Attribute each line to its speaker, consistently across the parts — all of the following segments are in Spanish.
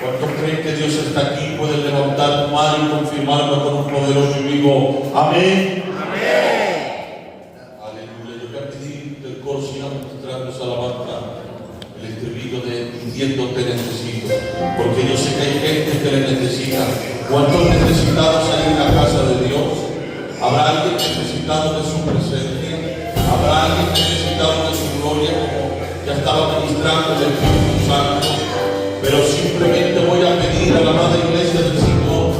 Speaker 1: ¿Cuántos creen que Dios está aquí? Pueden levantar tu mano y confirmarlo con un poderoso y vivo amén.
Speaker 2: Amén.
Speaker 1: Aleluya. Yo voy a pedir que el coro siga mostrando esa alabanza, el estribillo de diciendo te necesito, porque yo sé que hay gente que le necesita. ¿Cuántos necesitados hay en la casa de Dios? ¿Habrá alguien necesitado de su presencia? ¿Habrá alguien necesitado de su gloria, como ya estaba ministrando el Espíritu Santo? Pero simplemente voy a pedir a la amada iglesia del Señor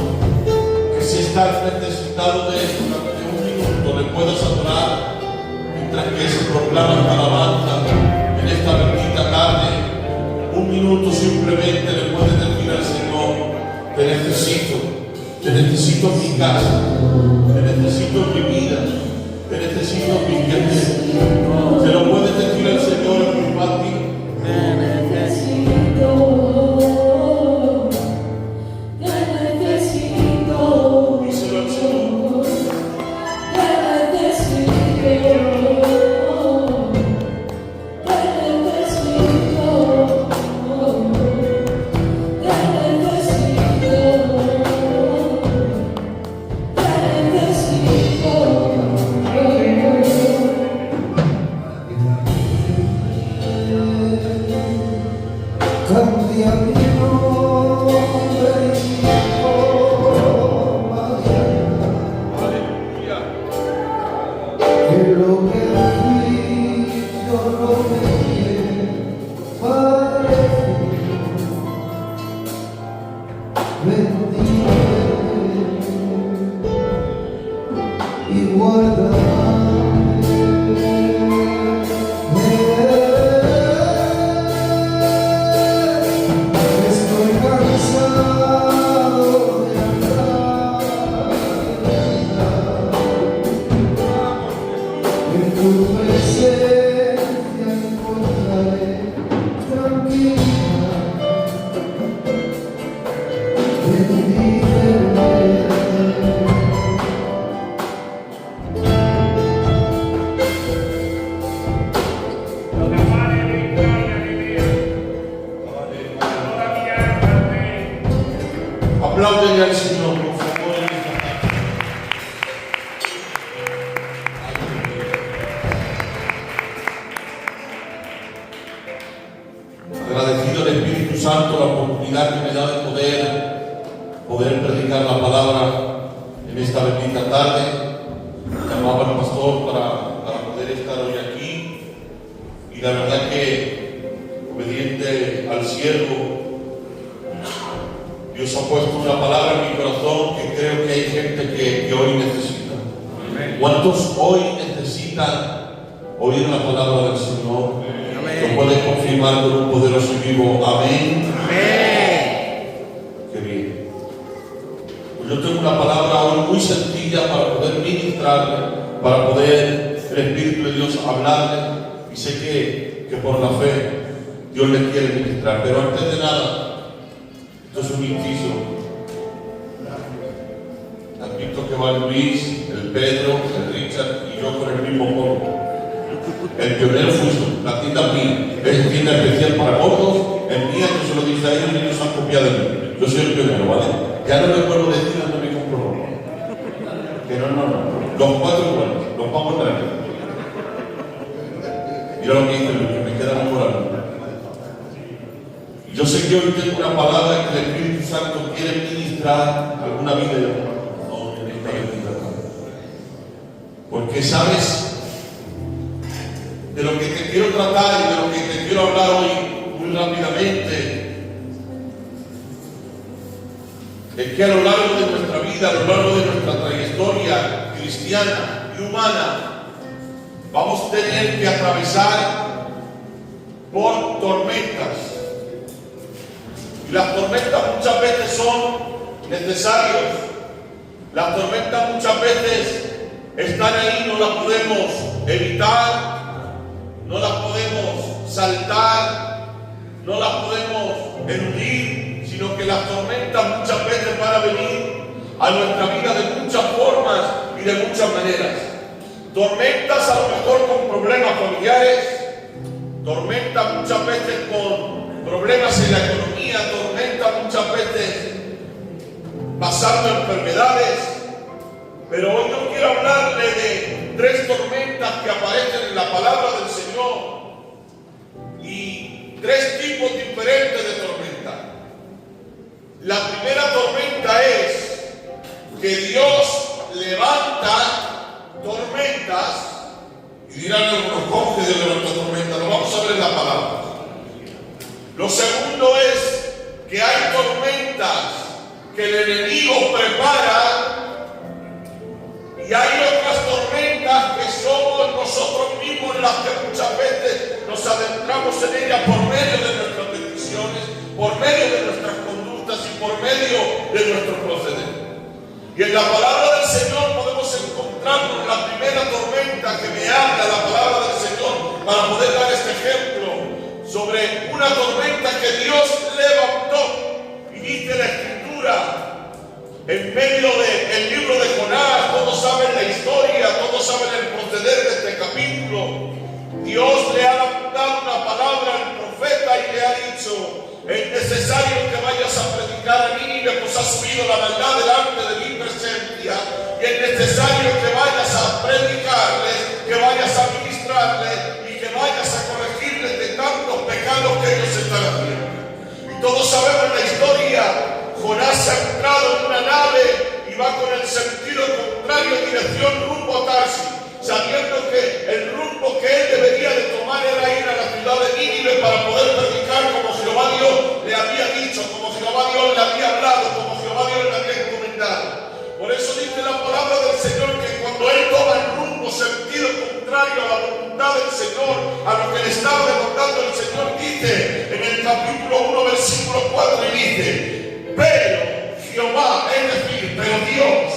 Speaker 1: que si estás necesitado de esto, durante un minuto le puedas adorar mientras que se proclama esta alabanza en esta bendita tarde. Un minuto simplemente le puedes decir al Señor: te necesito en mi casa, te necesito en mi vida, te necesito en mi quehacer. Se lo puedes decir al Señor en mi patio. Apláudenle al Señor, por favor, en esta tarde. Agradecido al Espíritu Santo la oportunidad que me da de poder predicar la palabra en esta bendita tarde. Llamaba al pastor para poder estar hoy aquí, y la verdad que, obediente al siervo, Dios ha puesto una palabra en mi corazón que creo que hay gente que hoy necesita. Amén. ¿Cuántos hoy necesitan oír la palabra del Señor? Amén. Lo pueden confirmar con un poderoso y vivo amén. Amén. Qué bien. Pues yo tengo una palabra hoy muy sencilla para poder ministrarle, para poder el Espíritu de Dios hablarle, y sé que por la fe Dios le quiere ministrar. Pero antes de nada, esto es un inciso. ¿Has visto que va el Luis, el Pedro, el Richard y yo con el mismo polvo? El pionero fui yo, la tienda mía. Es tienda especial para gordos, es mía, yo se lo dije a ellos y ellos han copiado de mí. Yo soy el pionero, ¿vale? Ya no les puedo decir dónde me compro ropa. Que no. Los 4 iguales, los vamos a traer. Mira lo que dice Luis, que me queda mejor a mí. Yo sé que hoy tengo una palabra que el Espíritu Santo quiere ministrar a alguna vida de alguna en esta bendita tarde. Porque sabes, de lo que te quiero tratar y de lo que te quiero hablar hoy muy rápidamente, es que a lo largo de nuestra vida, a lo largo de nuestra trayectoria cristiana y humana, vamos a tener que atravesar por tormentas. Y las tormentas muchas veces son necesarias. Las tormentas muchas veces están ahí, no las podemos evitar, no las podemos saltar, no las podemos eludir, sino que las tormentas muchas veces van a venir a nuestra vida de muchas formas y de muchas maneras. Tormentas a lo mejor con problemas familiares, tormentas muchas veces con problemas en la economía, tormentas muchas muchas veces pasando enfermedades, pero hoy yo quiero hablarle de 3 tormentas que aparecen en la palabra del Señor y 3 tipos diferentes de tormenta. La primera tormenta es que Dios levanta tormentas, y dirán algunos, ¿cómo que Dios levanta tormentas? No vamos a ver la palabra. Lo segundo es que hay tormentas que el enemigo prepara, y hay otras tormentas que somos nosotros mismos las que muchas veces nos adentramos en ellas por medio de nuestras decisiones, por medio de nuestras conductas y por medio de nuestro proceder. Y en la palabra del Señor podemos encontrarnos la primera tormenta que me habla la palabra del Señor para poder dar este ejemplo sobre una tormenta que Dios levantó. Y dice la Escritura, en medio del libro de Jonás, todos saben la historia, todos saben el proceder de este capítulo. Dios le ha dado una palabra al profeta y le ha dicho: es necesario que vayas a predicar a Nínive, pues ha subido la maldad delante de mi presencia, y es necesario que vayas a predicarles, que vayas a ministrarles y que vayas a corregirles de tantos pecados que ellos están haciendo. Y todos sabemos la historia. Jonás se ha entrado en una nave y va con el sentido contrario, dirección rumbo a Tarsis, sabiendo que el rumbo que él debería de tomar era ir a la ciudad de Nínive para poder predicar como Jehová Dios le había dicho, como Jehová Dios le había hablado, como Jehová Dios le había encomendado. Por eso dice la palabra del Señor que cuando él toma el rumbo, sentido contrario a la voluntad del Señor, a lo que le estaba demandando el Señor, dice en el capítulo 1, versículo 4, y dice: pero Jehová, es decir, pero Dios,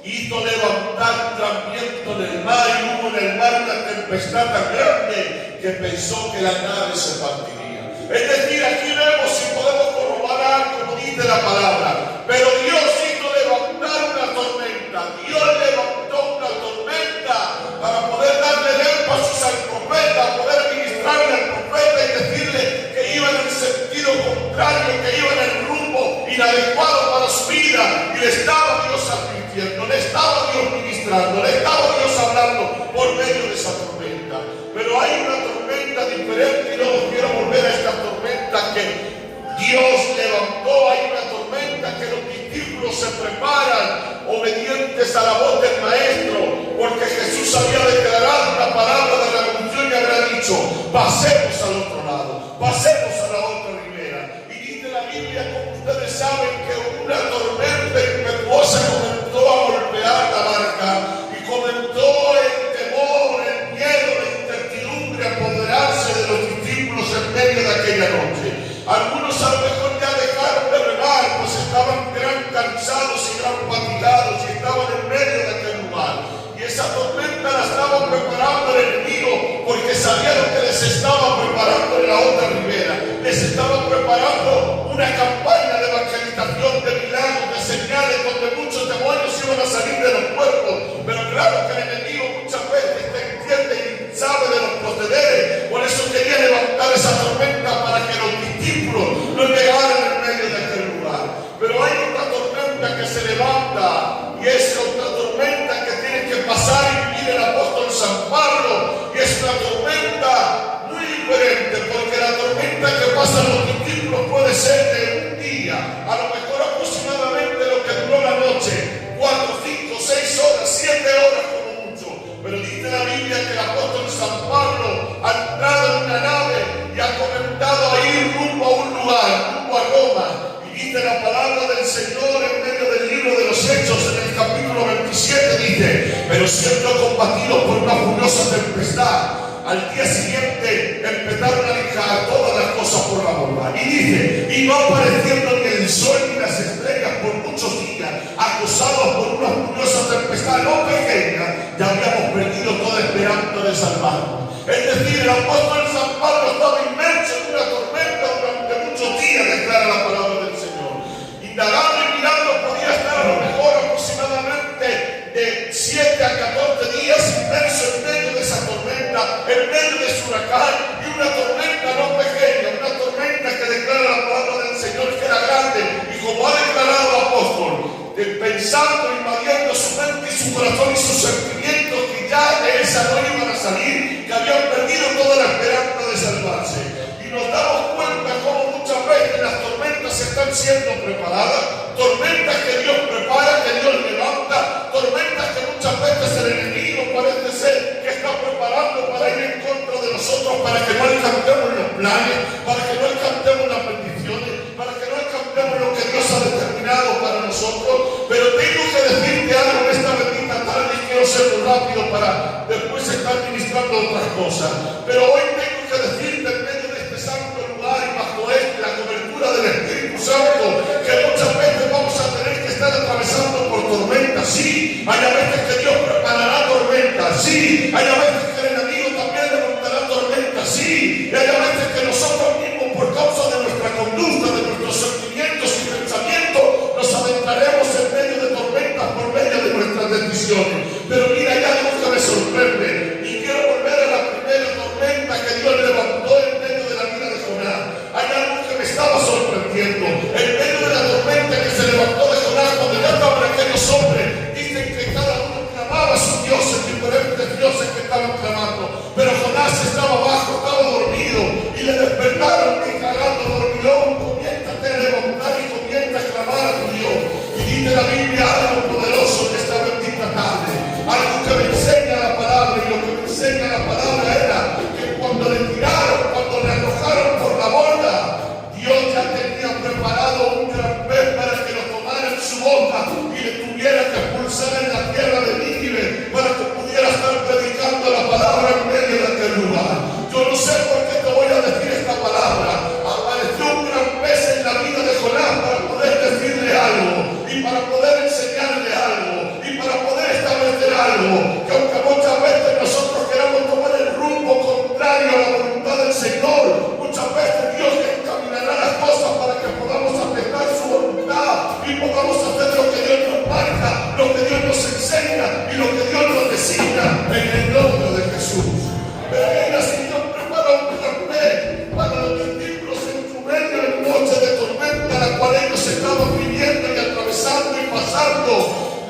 Speaker 1: hizo levantar un viento en el mar, y hubo en el mar una tempestad tan grande que pensó que la nave se partiría. Es decir, aquí vemos si podemos corroborar como dice la palabra. Pero Dios hizo levantar una tormenta. Dios levantó una tormenta para poder darle el énfasis al profeta, poder ministrarle al profeta y decirle que iba en el sentido contrario, que iba en el rumbo inadecuado para su vida. Y le estaba Dios advirtiendo, le estaba Dios ministrando, le estaba Dios hablando por medio de esa tormenta. Pero hay una tormenta diferente, y luego quiero volver a esta tormenta que Dios levantó. Hay una tormenta que los discípulos se preparan obedientes a la voz del Maestro, porque Jesús había declarado una palabra de revolución y había dicho: pasemos al otro lado, pasemos a la otra ribera. Y dice la Biblia, como ustedes saben, que una tormenta impetuosa comenzó a golpear la barca y comenzó el temor, el miedo, la incertidumbre a apoderarse de los discípulos en medio de aquella noche. Algunos a lo mejor ya dejaron de remar, pues estaban gran cansados y gran fatigados y estaban en medio de aquel lugar. Y esa tormenta la estaba preparando el enemigo, porque sabía lo que les estaba preparando en la otra ribera. Les estaba preparando una campaña de evangelización, de milagros, de señales, donde muchos demonios iban a salir de los cuerpos. Pero claro que el enemigo muchas veces te entiende y sabe de los procederes. Por eso quería levantar esa tormenta para que los discípulos no llegaran en medio de aquel lugar. Pero hay otra tormenta que se levanta, y es otra tormenta que tiene que pasar y vivir el apóstol San Pablo, y es una tormenta muy diferente, porque la tormenta que pasan los discípulos puede ser de un día, a lo mejor aproximadamente lo que duró la noche, 4, 5, 6 horas, 7 horas como mucho. Pero dice la Biblia que el apóstol San Pablo ha entrado en una nave y ha comenzado a ir rumbo a un lugar, rumbo a Roma. Y dice la palabra del Señor en medio del libro de los Hechos, en el capítulo 27, dice: pero siendo combatidos por una furiosa tempestad, al día siguiente empezaron a dejar todas las cosas por la borda. Y dice: y no apareciendo ni el sol ni las estrellas por muchos días, acosados por una furiosa tempestad no pequeña, ya habíamos perdido toda esperanza de salvarnos. Es decir, el apóstol San Pablo estaba inmerso en una tormenta durante muchos días, declara la palabra del Señor. Indagando y mirando, podía estar a lo mejor aproximadamente de 7 a 14 días inmerso en medio de esa tormenta, en medio de su huracán, y una tormenta no pequeña, una tormenta que declara la palabra del Señor que era grande
Speaker 2: pensando, invadiendo su mente y su corazón y sus sentimientos, que ya de esa no iban a salir, que habían perdido toda la esperanza de salvarse. Y nos damos cuenta cómo muchas veces las tormentas están siendo preparadas, tormentas que Dios prepara, que Dios levanta, tormentas que muchas veces el enemigo parece ser que está preparando para ir en contra de nosotros, para que no alcancemos los planes, para que no alcancemos las bendiciones, para que no alcancemos lo que Dios ha determinado para nosotros. Pero tengo que decirte algo en esta bendita tarde y quiero ser muy rápido para después estar ministrando otras cosas. Pero hoy tengo que decirte en medio de este santo lugar y bajo la cobertura del Espíritu Santo, que muchas veces vamos a tener que estar atravesando por tormentas. Sí, hay a veces que Dios preparará tormentas. Sí, hay a veces que el enemigo también levantará tormentas. Sí, y hay a veces que nosotros mismos, por causa de nuestra conducta, de nuestros sentimientos y pensamientos, nos adentraremos en medio de tormentas por medio de nuestras decisiones. Pero mira, hay algo que me sorprende y quiero volver a la primera tormenta que Dios levantó en medio de la vida de Jonás. Hay algo que me estaba sorprendiendo. En medio de la tormenta que se levantó de Jonás, cuando ya estaban aquellos hombres, dicen que cada uno clamaba a sus dioses, diferentes dioses que estaban clamando. Pero Jonás estaba abajo, estaba dormido, y le despertaron y cagando dormilón, comiéntate a levantar y comienza a clamar a tu Dios. Y dice la Biblia algo poderoso en esta bendita tarde, algo que me enseña la palabra, y lo que me enseña la palabra era que cuando le tiraron, cuando le arrojaron por la borda, Dios ya tenía preparado un gran pez para que lo tomara en su boca y le tuviera que expulsar en la tierra de Nínive para que pudiera estar predicando la palabra en medio de aquel lugar. Yo no sé por qué te voy a decir esta palabra. Apareció un gran pez en la vida de Jonás para poder decirle algo y para poder enseñarle algo y para poder establecer algo, que aunque muchas veces nosotros queramos tomar el rumbo contrario a la voluntad del Señor, muchas veces Dios encaminará las cosas para que podamos aceptar su voluntad y podamos hacer lo que Dios nos marca, lo que Dios nos enseña y lo que Dios nos designa en el nombre de Jesús. Pero el Señor prepara un gran pez para los discípulos en su medio de noche de tormenta, la cual ellos estaban viviendo y atravesando y pasando.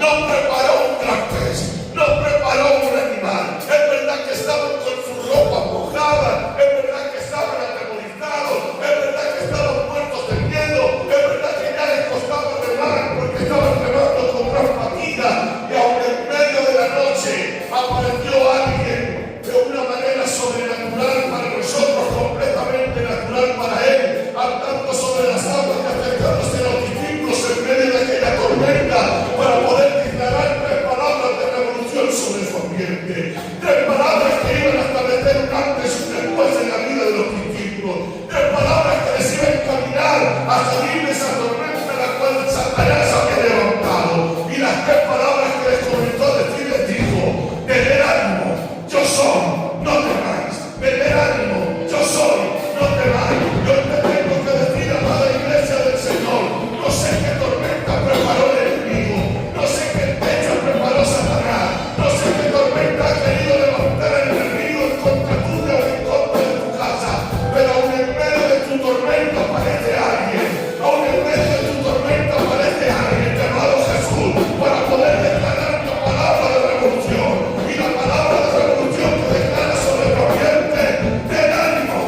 Speaker 2: Nos preparó un gran pez, nos preparó un animal. Es verdad que estaban con su ropa mojada, es verdad que estaban atemorizados, es verdad que estaban muertos de miedo, es verdad que ya les costaba remar porque estaban remando con gran fatiga. Y aunque en medio de la noche apareció alguien de una manera sobrenatural para nosotros, completamente natural para él, andando sobre las aguas y acercándose a los discípulos en medio de aquella tormenta para poder declarar tres palabras de revolución sobre su ambiente, tres palabras que iban a establecer un antes y un después en la vida de los discípulos, tres palabras que les iban a encaminar a salir de esa tormenta la cual Satanás había levantado. Y las tres palabras que les comenzó a decir, les dijo: tener ánimo, yo soy, no temáis. Tener ánimo, yo soy, no temáis. Yo te tengo que decir, amada iglesia del Señor, no sé qué tormenta preparó el enemigo, no sé qué pecho preparó Satanás, no sé qué tormenta ha querido levantar el enemigo en contra tuya o en contra de tu casa, pero aún en medio de tu tormenta aparece alguien, aún en medio de tu tormenta aparece alguien llamado Jesús para poder declarar la palabra de revolución. Y la palabra de revolución que declara sobre tu ambiente: ten ánimo,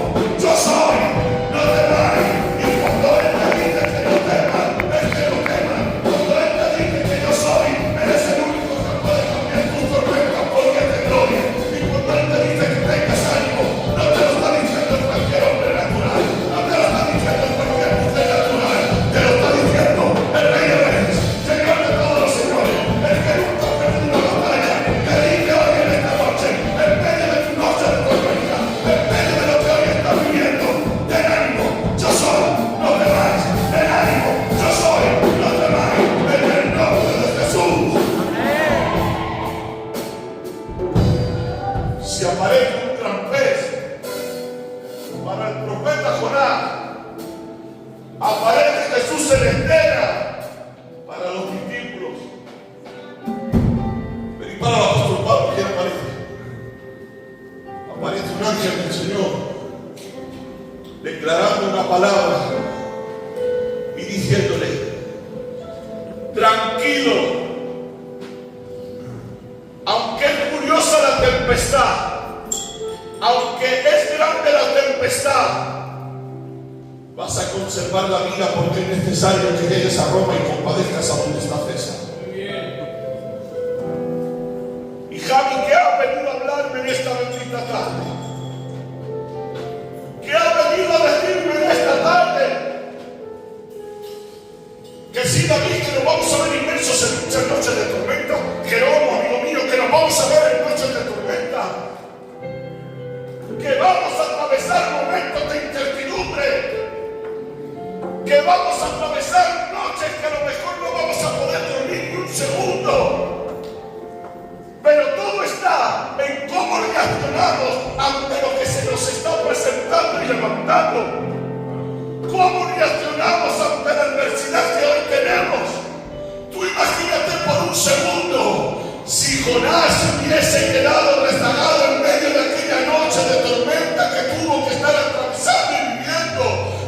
Speaker 2: yo soy, no temáis. Y cuando Él te dice que no temas, es que no temas. Cuando Él te dice que yo soy, eres el único que puede cambiar tus tormentas porque te gloria. Y cuando Él te dice que tengas ánimo, no te lo está diciendo cualquier hombre natural, no te lo está diciendo cualquier mujer natural, te lo está diciendo el Rey de Reyes, Señor de todos los señores, el que nunca ha perdido una batalla, que dice hoy en esta noche, en medio de tu noche de tormenta, en medio de lo que hoy estás viviendo: ten ánimo, yo soy, no temáis. Ten ánimo, yo soy, no temáis. En el nombre de Jesús. Si aparece un gran pez para el profeta Jonás, aparece Jesús en escena para los discípulos. Pero ¿y para el apóstol Pablo quién aparece? Aparece un ángel del Señor declarando una palabra y diciéndole: tranquilo, vida porque es necesario que llegues a Roma y compadezcas a donde está César. Y Javi, ¿qué ha venido a hablarme en esta bendita tarde? ¿Qué ha venido a decirme en esta tarde? Que si David, que nos vamos a ver inmersos en muchas noches de tormenta, que no, amigo mío, que nos vamos a ver en noches de tormenta, que vamos a atravesar momentos de incertidumbre, que vamos a atravesar noches que a lo mejor no vamos a poder dormir ni un segundo, pero todo está en cómo reaccionamos ante lo que se nos está presentando y levantando. ¿Cómo reaccionamos ante la adversidad que hoy tenemos? Tú imagínate por un segundo si Jonás hubiese quedado rezagado en medio de aquella noche de tormenta que tuvo que estar atravesando y viviendo.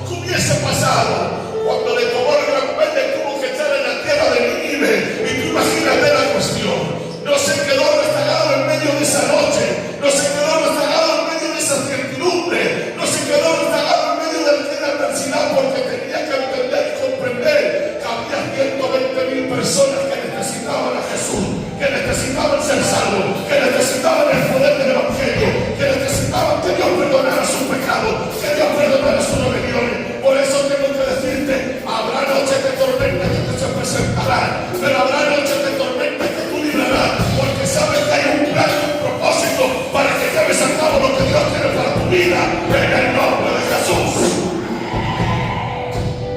Speaker 2: ¿Qué hubiese pasado? Cuando le tomó el gran pez, le tuvo que echar en la tierra de Nínive. Y tú imagínate la cuestión. No se quedó rezagado en medio de esa noche. No se quedó rezagado en medio de esa incertidumbre. No se quedó rezagado en medio de aquella adversidad porque tenía que entender y comprender que había 120,000 personas que necesitaban a Jesús, que necesitaban ser salvos, que necesitaban el poder del Evangelio, que necesitaban que Dios perdonara sus pecados, que Dios perdonara sus rebeliones. Por eso tengo que decirte, habrá noches de tormenta que te se presentarán, pero habrá noches de tormenta que tú librarás, porque sabes que hay un plan y un propósito para que lleves a cabo lo que Dios tiene para tu vida, en el nombre de Jesús.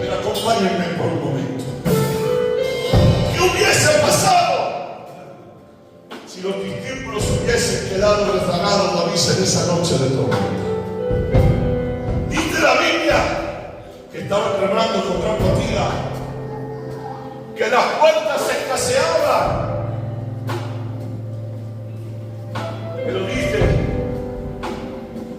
Speaker 2: Pero acompáñenme por un momento. ¿Qué hubiese pasado si los discípulos hubiesen quedado rezagados, David, en esa noche de tormenta? Dice la Biblia que estaban remando con gran fatiga, que las puertas se escaseaban, pero dice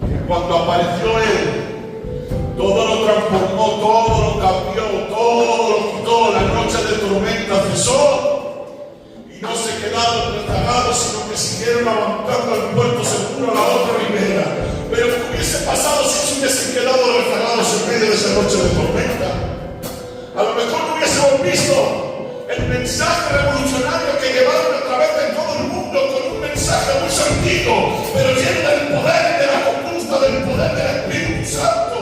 Speaker 2: que cuando apareció Él, todo lo transformó, todo lo cambió, todo lo quitó. La noche de tormenta cesó y no se quedaron rezagados, sino que siguieron avanzando al puerto seguro a la otra ribera. Pero ¿qué hubiese pasado si se hubiesen quedado rezagados en medio de esa noche de tormenta? A lo mejor no hubiésemos visto el mensaje revolucionario que llevaron a través de todo el mundo, con un mensaje muy sencillo, pero lleno del poder de la conquista, del poder del Espíritu Santo.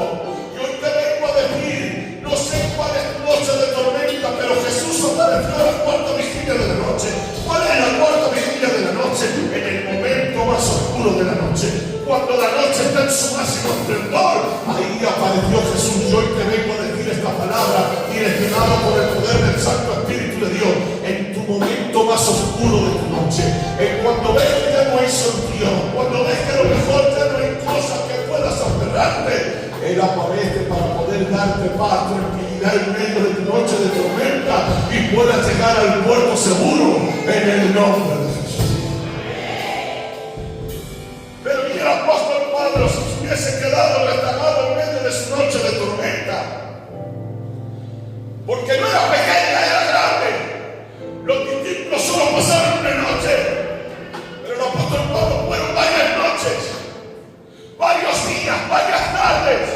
Speaker 2: Y hoy te vengo a decir, no sé cuál es tu noche de tormenta, pero Jesús apareció a la cuarta vigilia de la noche. ¿Cuál es la cuarta vigilia de la noche? En el momento más oscuro de la noche, cuando la noche está en su máximo esplendor, ahí apareció Jesús. Y hoy te vengo a decir esta palabra, direccionada por el poder del Santo Espíritu de Dios, en tu momento más oscuro de tu noche, en cuando ves que ya no hay solución, cuando ves que a lo mejor ya no hay cosas que puedas aferrarte, Él aparece para poder darte paz, tranquilidad en medio de tu noche de tormenta y puedas llegar al puerto seguro en el nombre de Jesús. Pero ni el apóstol Pablo se hubiese quedado rezagado en medio de su noche de tormenta, porque no era pequeña, era grande. Los discípulos solo pasaron una noche, pero el apóstol Pablo fueron varias noches, varios días, varias tardes.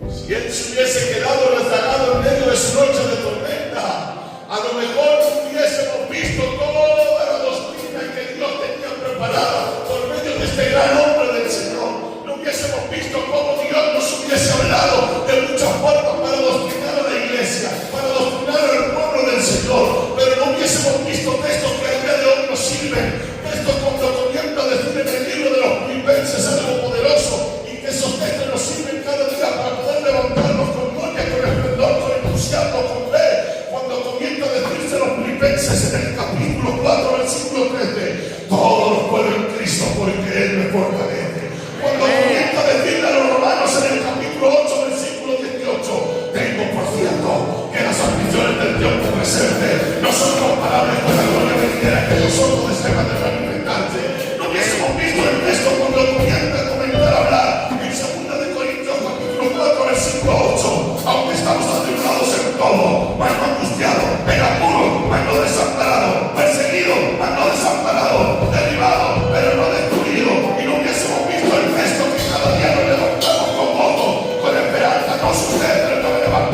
Speaker 2: Si él se hubiese quedado rezagado en medio de su noche de tormenta, a lo mejor hubiésemos visto toda la doctrina que Dios tenía preparada por medio de este gran hombre del Señor. No hubiésemos visto cómo Dios nos hubiese hablado de muchas formas para doctrinar a la iglesia, para doctrinar al pueblo del Señor, pero no hubiésemos visto textos que al día de hoy nos sirven, textos cuando comienza a decir en el libro de los Filipenses algo poderoso, y que esos textos nos sirven cada día para poder levantarnos con gloria, con esplendor, con entusiasmo, con fe. Cuando comienza a decirse los Filipenses en el capítulo 4, versículo 13, todos los puedo en Cristo porque Él me fortalece. Cuando comienza a decirle a los romanos en el capítulo 8, versículo 18, tengo por cierto que las aflicciones del tiempo presente no son comparables con la gloria venidera que nosotros deseamos de manifestarse. No hubiésemos visto el texto cuando comienza a comentar a hablar en 2 Corintios capítulo 4, versículo 8, aunque estamos atribulados en todo, mas no angustiados, en apuro, mas no desamparados, perseguidos, mas no desamparados, derribados, pero no destruidos. Y no hubiésemos visto el texto que cada día nos levantamos con gozo, con esperanza, no sucede, pero no me levantamos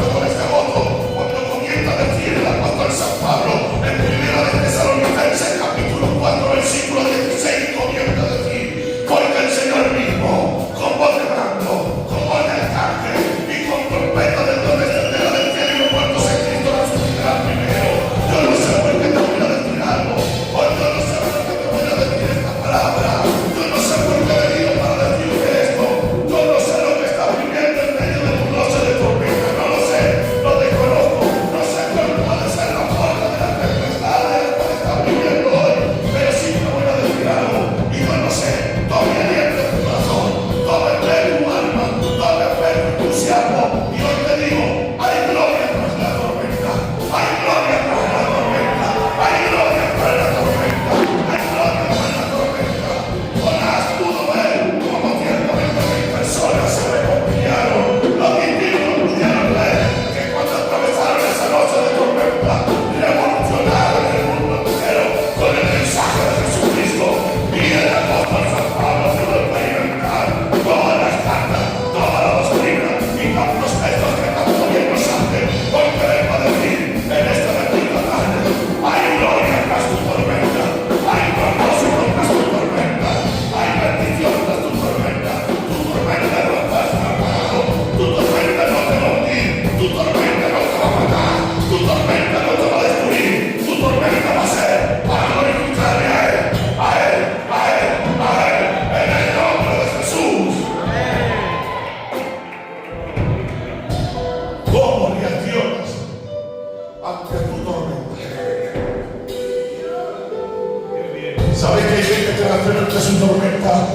Speaker 2: pero entre su tormenta,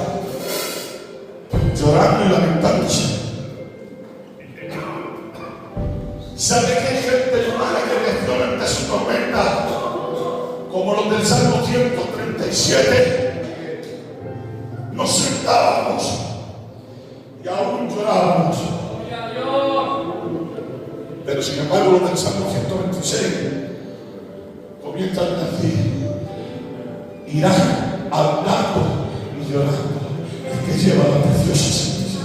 Speaker 2: llorando y lamentándose. ¿Sabe que hay gente humana que reacciona ante su tormenta como los del Salmo 137? Nos sentábamos y aún llorábamos. Pero sin embargo los del Salmo 126 comienzan a decir: irán hablando y llorando el que lleva la preciosa semilla.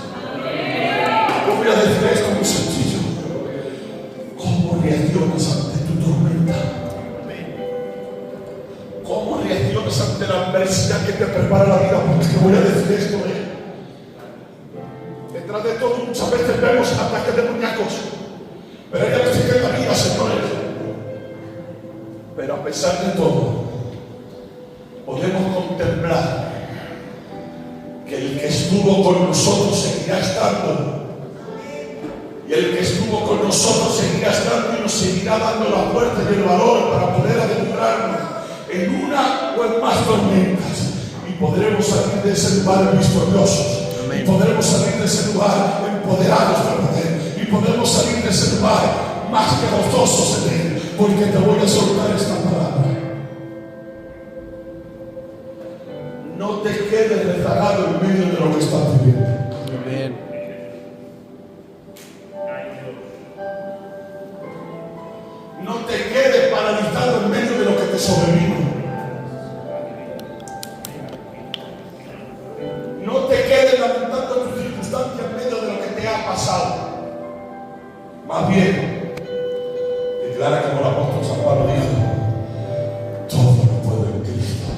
Speaker 2: Yo voy a decir esto muy sencillo: ¿cómo reaccionas ante tu tormenta? ¿Cómo reaccionas ante la adversidad que te prepara la vida? Porque es que voy a decir esto, detrás de todo muchas veces vemos ataques de muñecos, pero hay veces que en la vida, señores. Pero a pesar de todo, podemos contemplar que el que estuvo con nosotros seguirá estando, y el que estuvo con nosotros seguirá estando y nos seguirá dando la fuerza y el valor para poder adentrarnos en una o en más tormentas, y podremos salir de ese lugar victoriosos. Amén. Y podremos salir de ese lugar empoderados de poder, y podremos salir de ese lugar más que gozosos en él, porque te voy a soltar esta palabra: no te quedes rezagado en medio de lo que estás viviendo. Amén. No te quedes paralizado en medio de lo que te sobrevino. No te quedes lamentando tus circunstancias en medio de lo que te ha pasado. Más bien, declara como el apóstol San Pablo dijo: todo lo puedo en Cristo,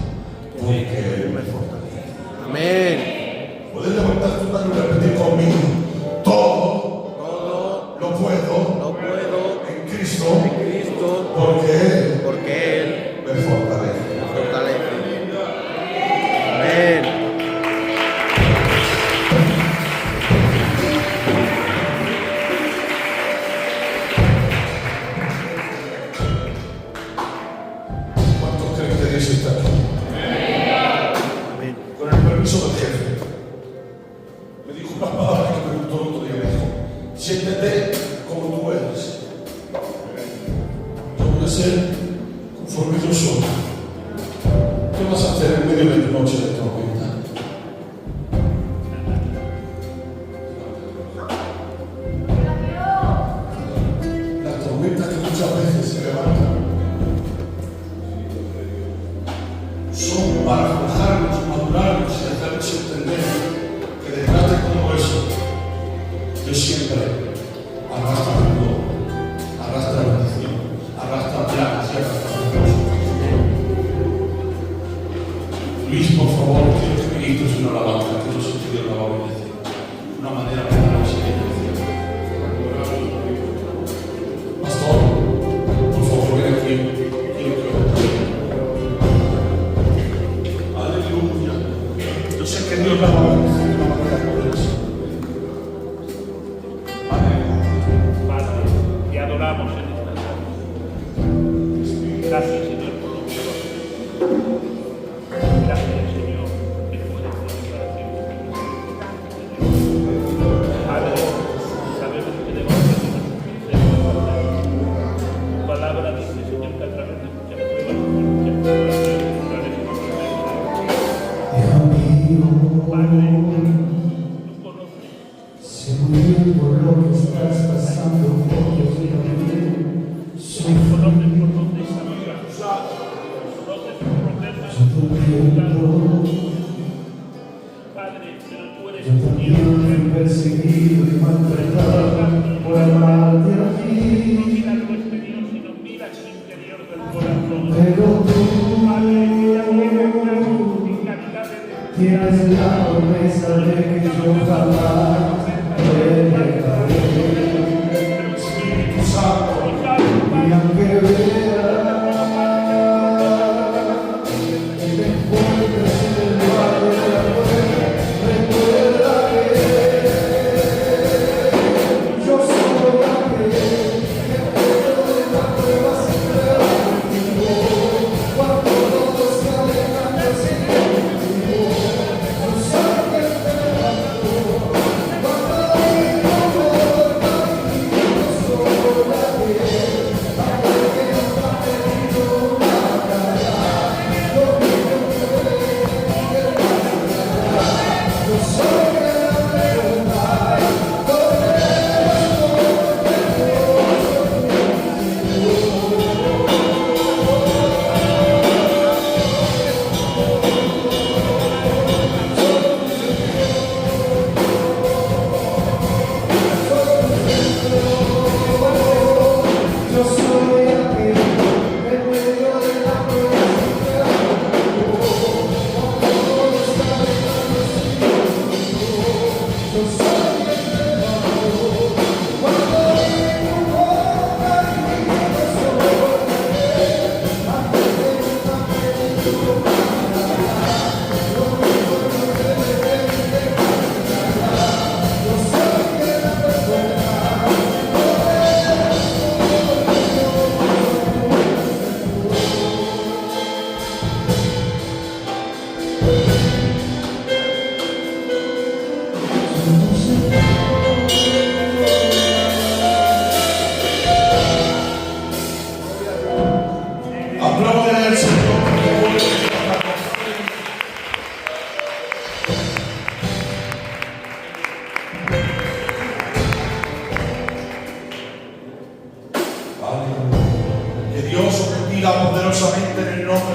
Speaker 2: porque Él me fortalece. Amén. Puedes levantar tu mano y repetir conmigo: todo lo puedo en Cristo, porque Él me fortalece. Amén. ¿Cuántos creen que Dios está aquí? Amén. Con el permiso del jefe, me dijo una palabra que me gustó el otro día. Me dijo: siéntete como tú eres. Yo voy a ser conforme yo soy. ¿Qué vas a hacer en medio de tu noche de tormenta? Las tormentas que muchas veces se levantan son para forjarnos, madurarnos y hacernos entender que detrás de todo eso, Dios siempre arrastra perdón, arrastra bendición, arrastra planes y arrastra recursos. Luis, por favor, quiero que ministres una alabanza que no se te la va a obedecer. Una manera de dar la silencio. Pastor, por favor, ven aquí. Quiero que ore. Aleluya. Yo sé que Dios la va a bendecir de una manera poderosa.
Speaker 3: Padre, te adoramos en esta tarde. Gracias, Señor, por lo que haces. Gracias, Señor, que tú eres bueno para siempre. Padre, sabemos que debajo de tu palabra dice, Señor, que a través de muchas pruebas y muchas tribulaciones entraremos en la Padre, tú conoces.
Speaker 4: Sé muy bien por lo que estás pasando,
Speaker 3: Conoces por dónde estamos acusados, conoces tus problemas, Padre, pero tú eres
Speaker 4: yo
Speaker 3: un
Speaker 4: también fui
Speaker 3: Dios
Speaker 4: perseguido y maltratado por amarte a
Speaker 3: no
Speaker 4: ti,
Speaker 3: mira lo exterior, sino mira el interior del corazón.
Speaker 4: pero tú
Speaker 3: Padre, que también entramos en calidad de
Speaker 4: tienes la promesa de que yo jamás te dejaré.
Speaker 2: Espíritu Santo,
Speaker 4: Y aunque vea que te encuentres en el valle de la muerte, recuerda que
Speaker 2: Que Dios os bendiga poderosamente en el nombre